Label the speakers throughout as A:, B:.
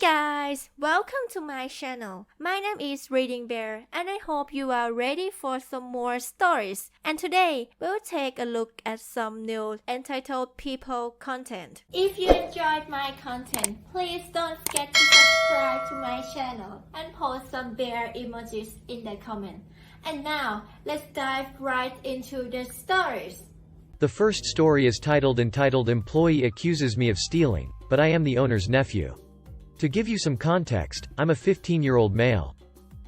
A: guys, welcome to my channel. My name is ReadingBear and I hope you are ready for some more stories. And today, we'll take a look at some new entitled people content. If you enjoyed my content, please don't forget to subscribe to my channel and post some bear emojis in the comment. And now, let's dive right into the stories.
B: The first story is titled Employee Accuses Me of Stealing, but I am the owner's nephew. To give you some context, I'm a 15-year-old male.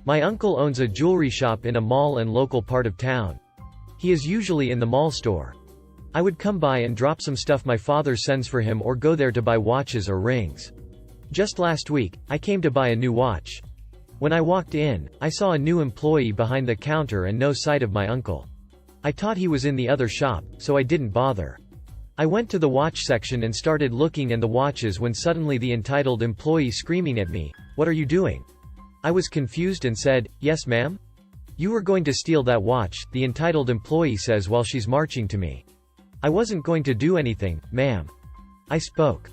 B: My uncle owns a jewelry shop in a mall and local part of town. He is usually in the mall store. I would come by and drop some stuff my father sends for him or go there to buy watches or rings. Just last week, I came to buy a new watch. When I walked in, I saw a new employee behind the counter and no sight of my uncle. I thought he was in the other shop, so I didn't bother. I went to the watch section and started looking at the watches when suddenly the entitled employee screaming at me, "What are you doing?" I was confused and said, "Yes, ma'am?" "You were going to steal that watch," the entitled employee says while she's marching to me. "I wasn't going to do anything, ma'am." I spoke.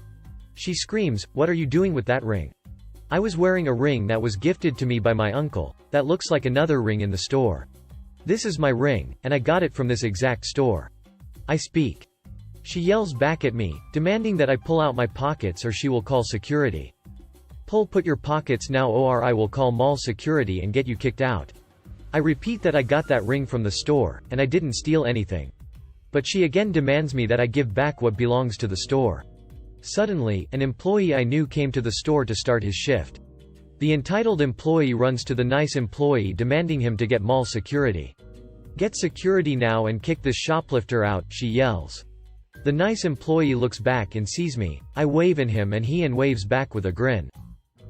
B: She screams, "What are you doing with that ring?" I was wearing a ring that was gifted to me by my uncle, that looks like another ring in the store. "This is my ring, and I got it from this exact store." I speak. She yells back at me, demanding that I pull out my pockets or she will call security. Put your pockets now or I will call mall security and get you kicked out." I repeat that I got that ring from the store, and I didn't steal anything. But she again demands me that I give back what belongs to the store. Suddenly, an employee I knew came to the store to start his shift. The entitled employee runs to the nice employee demanding him to get mall security. "Get security now and kick this shoplifter out," she yells. The nice employee looks back and sees me. I wave at him and he waves back with a grin.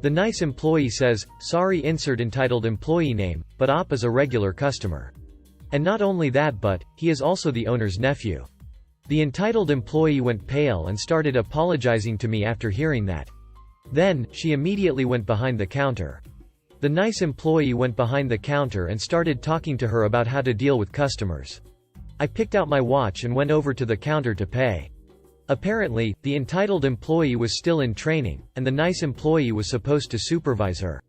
B: The nice employee says, "Sorry, insert entitled employee name, but Op is a regular customer. And not only that but, he is also the owner's nephew." The entitled employee went pale and started apologizing to me after hearing that. Then, she immediately went behind the counter. The nice employee went behind the counter and started talking to her about how to deal with customers. I picked out my watch and went over to the counter to pay. Apparently, the entitled employee was still in training, and the nice employee was supposed to supervise her.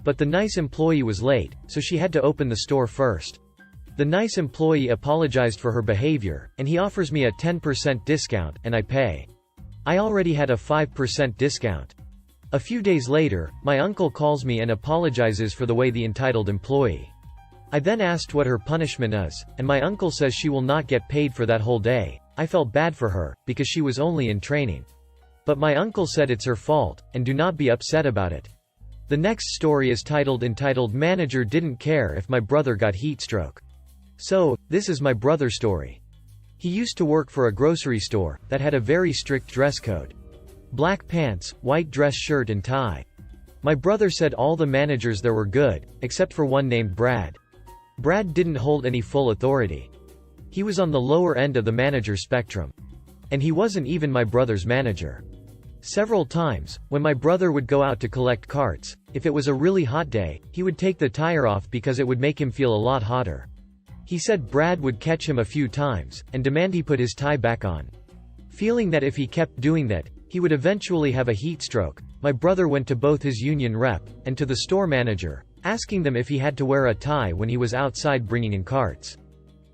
B: But the nice employee was late, so she had to open the store first. The nice employee apologized for her behavior, and he offers me a 10% discount, and I pay. I already had a 5% discount. A few days later, my uncle calls me and apologizes for the way the entitled employee. I then asked what her punishment is, and my uncle says she will not get paid for that whole day. I felt bad for her, because she was only in training. But my uncle said it's her fault, and do not be upset about it. The next story is titled Manager Didn't Care If My Brother Got Heat Stroke. So, this is my brother's story. He used to work for a grocery store that had a very strict dress code. Black pants, white dress shirt and tie. My brother said all the managers there were good, except for one named Brad. Brad didn't hold any full authority. He was on the lower end of the manager spectrum. And he wasn't even my brother's manager. Several times, when my brother would go out to collect carts, if it was a really hot day, he would take the tire off because it would make him feel a lot hotter. He said Brad would catch him a few times, and demand he put his tie back on. Feeling that if he kept doing that, he would eventually have a heat stroke, my brother went to both his union rep, and to the store manager, asking them if he had to wear a tie when he was outside bringing in carts.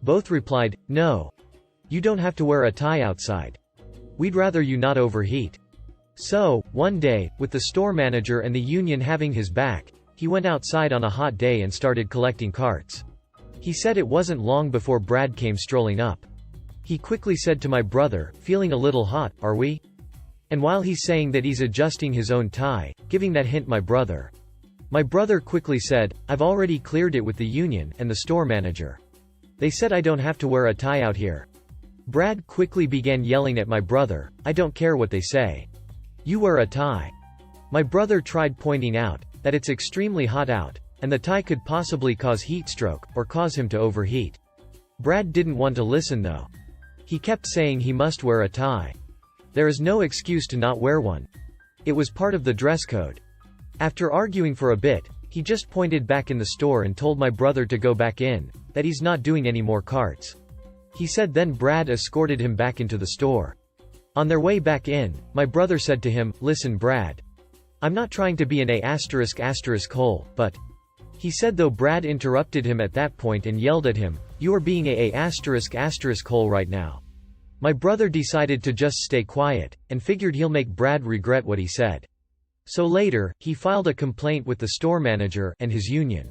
B: Both replied, "No. You don't have to wear a tie outside. We'd rather you not overheat." So, one day, with the store manager and the union having his back, he went outside on a hot day and started collecting carts. He said it wasn't long before Brad came strolling up. He quickly said to my brother, "Feeling a little hot, are we?" And while he's saying that he's adjusting his own tie, giving that hint my brother quickly said, "I've already cleared it with the union and the store manager. They said I don't have to wear a tie out here." Brad quickly began yelling at my brother, "I don't care what they say. You wear a tie." My brother tried pointing out that it's extremely hot out, and the tie could possibly cause heat stroke, or cause him to overheat. Brad didn't want to listen though. He kept saying he must wear a tie. There is no excuse to not wear one. It was part of the dress code. After arguing for a bit, he just pointed back in the store and told my brother to go back in, that he's not doing any more carts. He said then Brad escorted him back into the store. On their way back in, my brother said to him, "Listen Brad. I'm not trying to be an **** hole, but. He said, though Brad interrupted him at that point and yelled at him, "You are being a **** hole right now." My brother decided to just stay quiet, and figured he'll make Brad regret what he said. So later, he filed a complaint with the store manager and his union.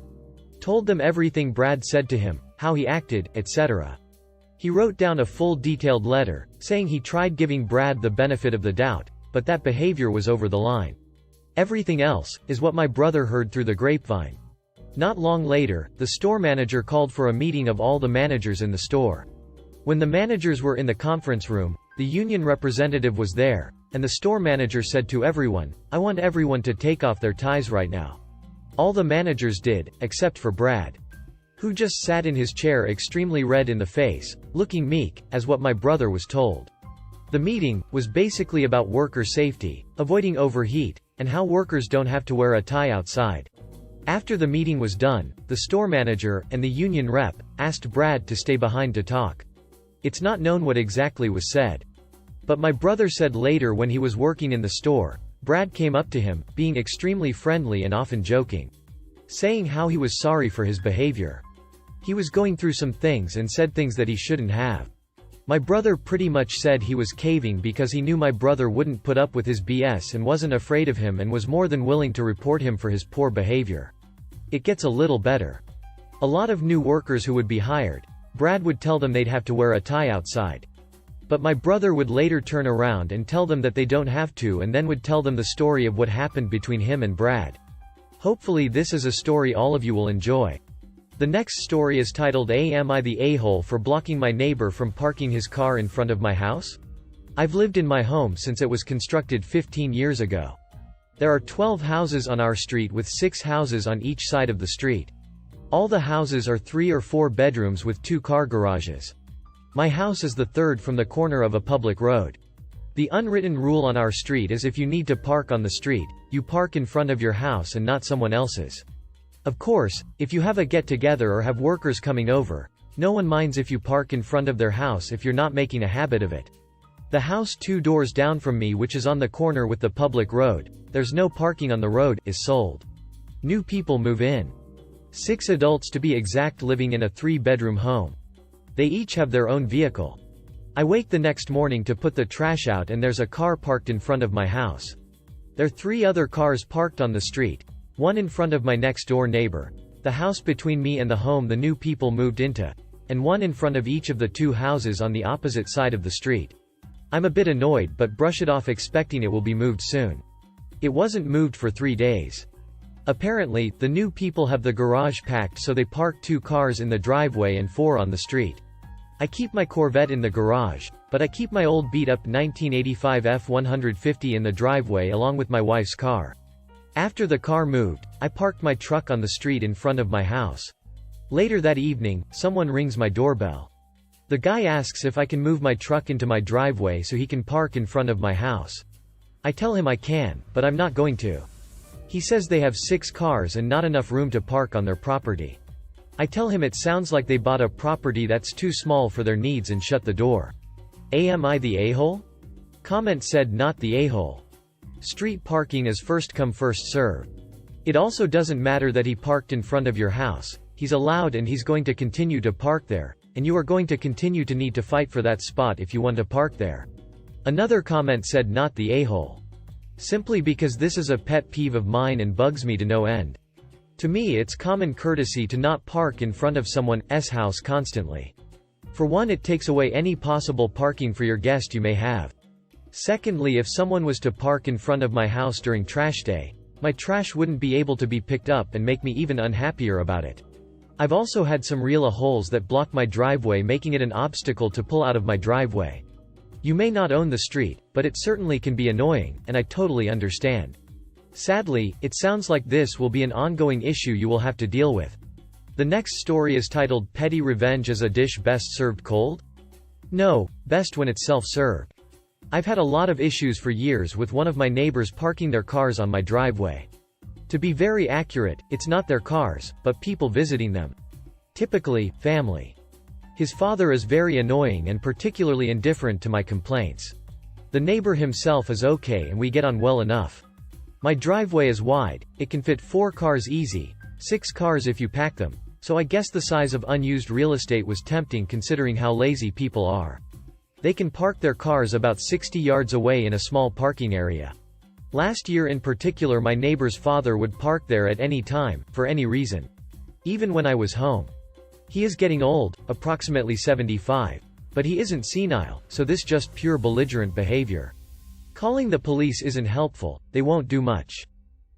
B: Told them everything Brad said to him, how he acted, etc. He wrote down a full detailed letter, saying he tried giving Brad the benefit of the doubt, but that behavior was over the line. Everything else, is what my brother heard through the grapevine. Not long later, the store manager called for a meeting of all the managers in the store. When the managers were in the conference room, the union representative was there, and the store manager said to everyone, "I want everyone to take off their ties right now." All the managers did, except for Brad, who just sat in his chair extremely red in the face, looking meek, as what my brother was told. The meeting was basically about worker safety, avoiding overheat, and how workers don't have to wear a tie outside. After the meeting was done, the store manager and the union rep asked Brad to stay behind to talk. It's not known what exactly was said. But my brother said later when he was working in the store, Brad came up to him, being extremely friendly and often joking, saying how he was sorry for his behavior. He was going through some things and said things that he shouldn't have. My brother pretty much said he was caving because he knew my brother wouldn't put up with his BS and wasn't afraid of him and was more than willing to report him for his poor behavior. It gets a little better. A lot of new workers who would be hired, Brad would tell them they'd have to wear a tie outside. But my brother would later turn around and tell them that they don't have to, and then would tell them the story of what happened between him and Brad. Hopefully this is a story all of you will enjoy. The next story is titled "Am I the A-hole for blocking my neighbor from parking his car in front of my house?" I've lived in my home since it was constructed 15 years ago. There are 12 houses on our street with 6 houses on each side of the street. All the houses are 3 or 4 bedrooms with 2 car garages. My house is the third from the corner of a public road. The unwritten rule on our street is if you need to park on the street, you park in front of your house and not someone else's. Of course, if you have a get-together or have workers coming over, no one minds if you park in front of their house if you're not making a habit of it. The house 2 doors down from me, which is on the corner with the public road, there's no parking on the road, is sold. New people move in. 6 adults to be exact, living in a 3-bedroom home. They each have their own vehicle. I wake the next morning to put the trash out and there's a car parked in front of my house. There are 3 other cars parked on the street, one in front of my next door neighbor, the house between me and the home the new people moved into, and one in front of each of the 2 houses on the opposite side of the street. I'm a bit annoyed but brush it off, expecting it will be moved soon. It wasn't moved for 3 days. Apparently, the new people have the garage packed, so they park 2 cars in the driveway and 4 on the street. I keep my Corvette in the garage, but I keep my old beat-up 1985 F-150 in the driveway along with my wife's car. After the car moved, I parked my truck on the street in front of my house. Later that evening, someone rings my doorbell. The guy asks if I can move my truck into my driveway so he can park in front of my house. I tell him I can, but I'm not going to. He says they have 6 cars and not enough room to park on their property. I tell him it sounds like they bought a property that's too small for their needs and shut the door. Am I the a-hole? Comment said, not the a-hole. Street parking is first come first serve. It also doesn't matter that he parked in front of your house. He's allowed and he's going to continue to park there, and you are going to continue to need to fight for that spot if you want to park there. Another comment said, not the a-hole. Simply because this is a pet peeve of mine and bugs me to no end. To me, it's common courtesy to not park in front of someone's house constantly. For one, it takes away any possible parking for your guest you may have. Secondly, if someone was to park in front of my house during trash day, my trash wouldn't be able to be picked up and make me even unhappier about it. I've also had some real holes that block my driveway, making it an obstacle to pull out of my driveway. You may not own the street, but it certainly can be annoying, and I totally understand. Sadly, it sounds like this will be an ongoing issue you will have to deal with. The next story is titled "Petty Revenge is a Dish Best Served Cold?" No, best when it's self-served. I've had a lot of issues for years with one of my neighbors parking their cars on my driveway. To be very accurate, it's not their cars, but people visiting them. Typically, family. His father is very annoying and particularly indifferent to my complaints. The neighbor himself is okay and we get on well enough. My driveway is wide, it can fit 4 cars easy, 6 cars if you pack them, so I guess the size of unused real estate was tempting considering how lazy people are. They can park their cars about 60 yards away in a small parking area. Last year in particular my neighbor's father would park there at any time, for any reason. Even when I was home. He is getting old, approximately 75. But he isn't senile, so this just pure belligerent behavior. Calling the police isn't helpful, they won't do much.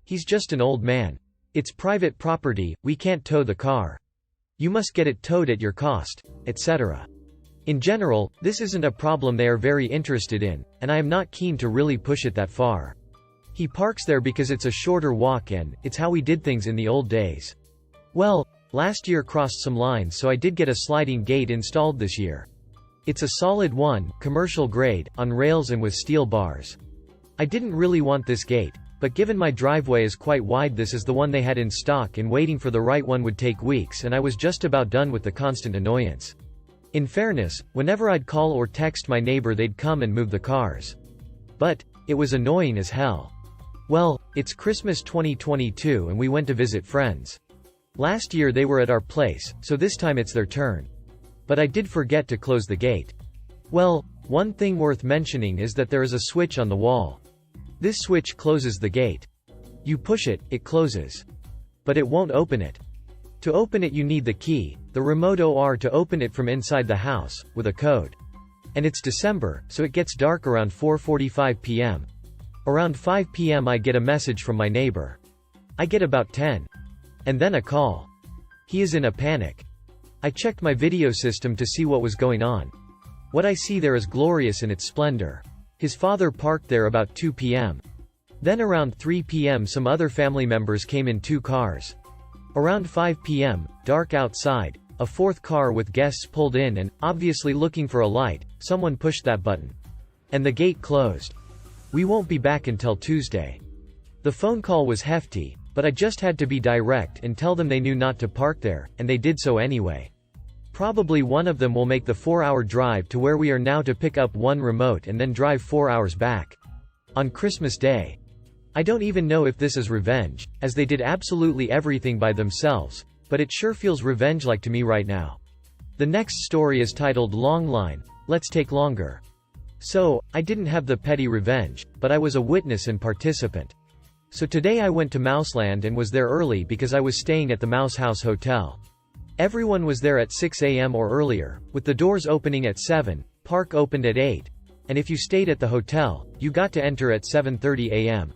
B: He's just an old man. It's private property, we can't tow the car. You must get it towed at your cost, etc. In general, this isn't a problem they are very interested in, and I am not keen to really push it that far. He parks there because it's a shorter walk and it's how we did things in the old days. Well, last year crossed some lines so I did get a sliding gate installed this year. It's a solid one, commercial grade, on rails and with steel bars. I didn't really want this gate, but given my driveway is quite wide this is the one they had in stock and waiting for the right one would take weeks and I was just about done with the constant annoyance. In fairness, whenever I'd call or text my neighbor they'd come and move the cars. But, it was annoying as hell. Well, it's Christmas 2022 and we went to visit friends. Last year they were at our place, so this time it's their turn. But I did forget to close the gate. Well, one thing worth mentioning is that there is a switch on the wall. This switch closes the gate. You push it, it closes. But it won't open it. To open it you need the key, the remote OR to open it from inside the house, with a code. And it's December, so it gets dark around 4:45 p.m. Around 5 p.m. I get a message from my neighbor. I get about 10. And then a call. He is in a panic. I checked my video system to see what was going on. What I see there is glorious in its splendor. His father parked there about 2 p.m. Then around 3 p.m. some other family members came in 2 cars. Around 5 p.m., dark outside, a 4th car with guests pulled in and, obviously looking for a light, someone pushed that button. And the gate closed. We won't be back until Tuesday. The phone call was hefty, but I just had to be direct and tell them they knew not to park there, and they did so anyway. Probably one of them will make the 4-hour drive to where we are now to pick up one remote and then drive 4 hours back. On Christmas Day. I don't even know if this is revenge, as they did absolutely everything by themselves, but it sure feels revenge-like to me right now. The next story is titled Long Line, Let's Take Longer. So, I didn't have the petty revenge, but I was a witness and participant. So today I went to Mouseland and was there early because I was staying at the Mouse House Hotel. Everyone was there at 6 a.m. or earlier, with the doors opening at 7, park opened at 8. And if you stayed at the hotel, you got to enter at 7:30 a.m.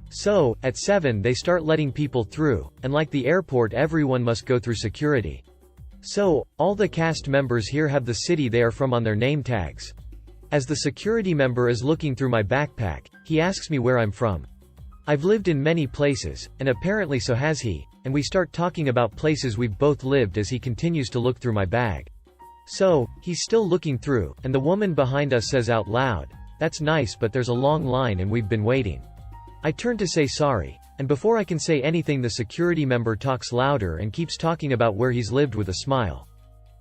B: So, at 7 they start letting people through, and like the airport everyone must go through security. So, all the cast members here have the city they are from on their name tags. As the security member is looking through my backpack, he asks me where I'm from. I've lived in many places, and apparently so has he, and we start talking about places we've both lived as he continues to look through my bag. So, he's still looking through, and the woman behind us says out loud, "That's nice but there's a long line and we've been waiting." I turn to say sorry, and before I can say anything the security member talks louder and keeps talking about where he's lived with a smile.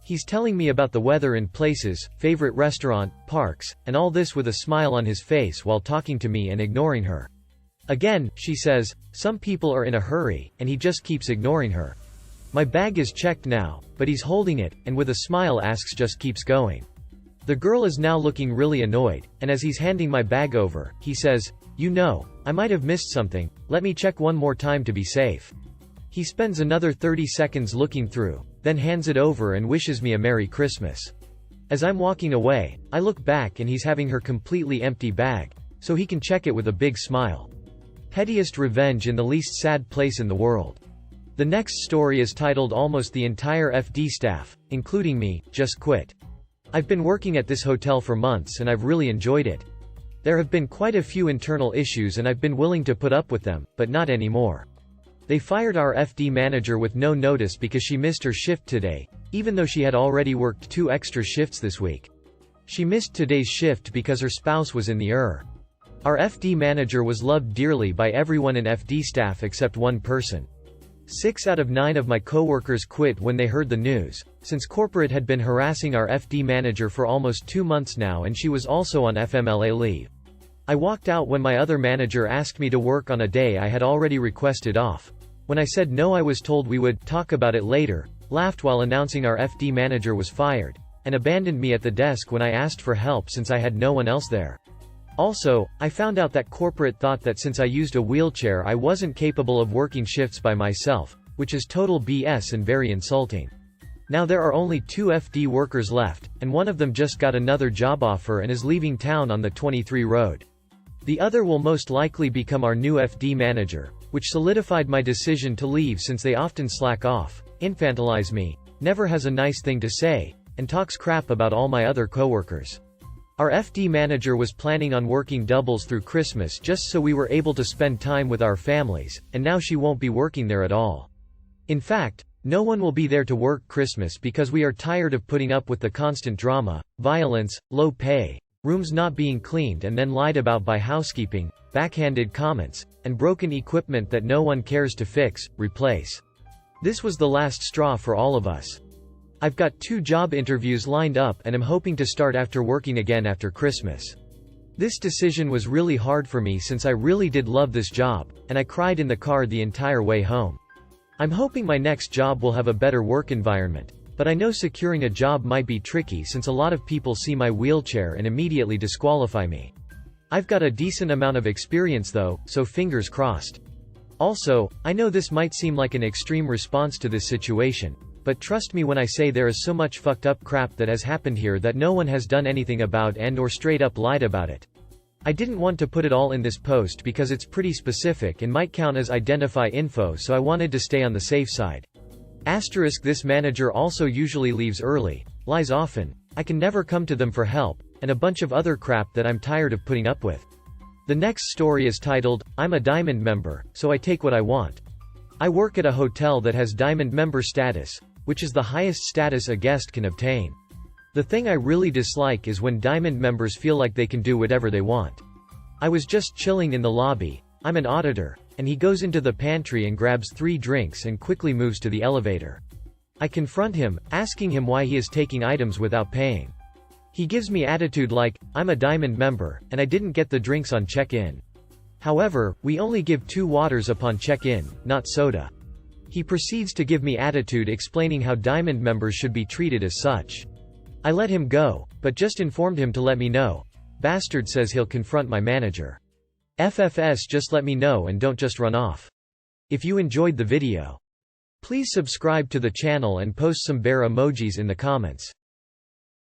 B: He's telling me about the weather in places, favorite restaurant, parks, and all this with a smile on his face while talking to me and ignoring her. Again, she says, some people are in a hurry, and he just keeps ignoring her. My bag is checked now, but he's holding it, and with a smile asks just keeps going. The girl is now looking really annoyed, and as he's handing my bag over, he says, "You know, I might have missed something, let me check one more time to be safe." He spends another 30 seconds looking through, then hands it over and wishes me a Merry Christmas. As I'm walking away, I look back and he's having her completely empty bag, so he can check it with a big smile. Pettiest revenge in the least sad place in the world. The next story is titled Almost the entire FD staff, including me, just quit. I've been working at this hotel for months and I've really enjoyed it. There have been quite a few internal issues and I've been willing to put up with them, but not anymore. They fired our FD manager with no notice because she missed her shift today, even though she had already worked 2 extra shifts this week. She missed today's shift because her spouse was in the ER. Our FD manager was loved dearly by everyone in FD staff except one person. 6 out of 9 of my coworkers quit when they heard the news, since corporate had been harassing our FD manager for almost 2 months now and she was also on FMLA leave. I walked out when my other manager asked me to work on a day I had already requested off. When I said no, I was told we would talk about it later, laughed while announcing our FD manager was fired, and abandoned me at the desk when I asked for help since I had no one else there. Also, I found out that corporate thought that since I used a wheelchair I wasn't capable of working shifts by myself, which is total BS and very insulting. Now there are only 2 FD workers left, and one of them just got another job offer and is leaving town on the 23 road. The other will most likely become our new FD manager, which solidified my decision to leave since they often slack off, infantilize me, never has a nice thing to say, and talks crap about all my other coworkers. Our FD manager was planning on working doubles through Christmas just so we were able to spend time with our families, and now she won't be working there at all. In fact, no one will be there to work Christmas because we are tired of putting up with the constant drama, violence, low pay, rooms not being cleaned and then lied about by housekeeping, backhanded comments, and broken equipment that no one cares to fix, replace. This was the last straw for all of us. I've got 2 job interviews lined up and am hoping to start after working again after Christmas. This decision was really hard for me since I really did love this job, and I cried in the car the entire way home. I'm hoping my next job will have a better work environment, but I know securing a job might be tricky since a lot of people see my wheelchair and immediately disqualify me. I've got a decent amount of experience though, so fingers crossed. Also, I know this might seem like an extreme response to this situation, but trust me when I say there is so much fucked up crap that has happened here that no one has done anything about and or straight up lied about it. I didn't want to put it all in this post because it's pretty specific and might count as identify info, so I wanted to stay on the safe side. Asterisk, this manager also usually leaves early, lies often, I can never come to them for help, and a bunch of other crap that I'm tired of putting up with. The next story is titled, I'm a Diamond member, so I take what I want. I work at a hotel that has Diamond member status, which is the highest status a guest can obtain. The thing I really dislike is when Diamond members feel like they can do whatever they want. I was just chilling in the lobby, I'm an auditor, and he goes into the pantry and grabs 3 drinks and quickly moves to the elevator. I confront him, asking him why he is taking items without paying. He gives me attitude like, I'm a Diamond member, and I didn't get the drinks on check-in. However, we only give 2 waters upon check-in, not soda. He proceeds to give me attitude explaining how Diamond members should be treated as such. I let him go, but just informed him to let me know. Bastard says he'll confront my manager. FFS, just let me know and don't just run off. If you enjoyed the video, please subscribe to the channel and post some bear emojis in the comments.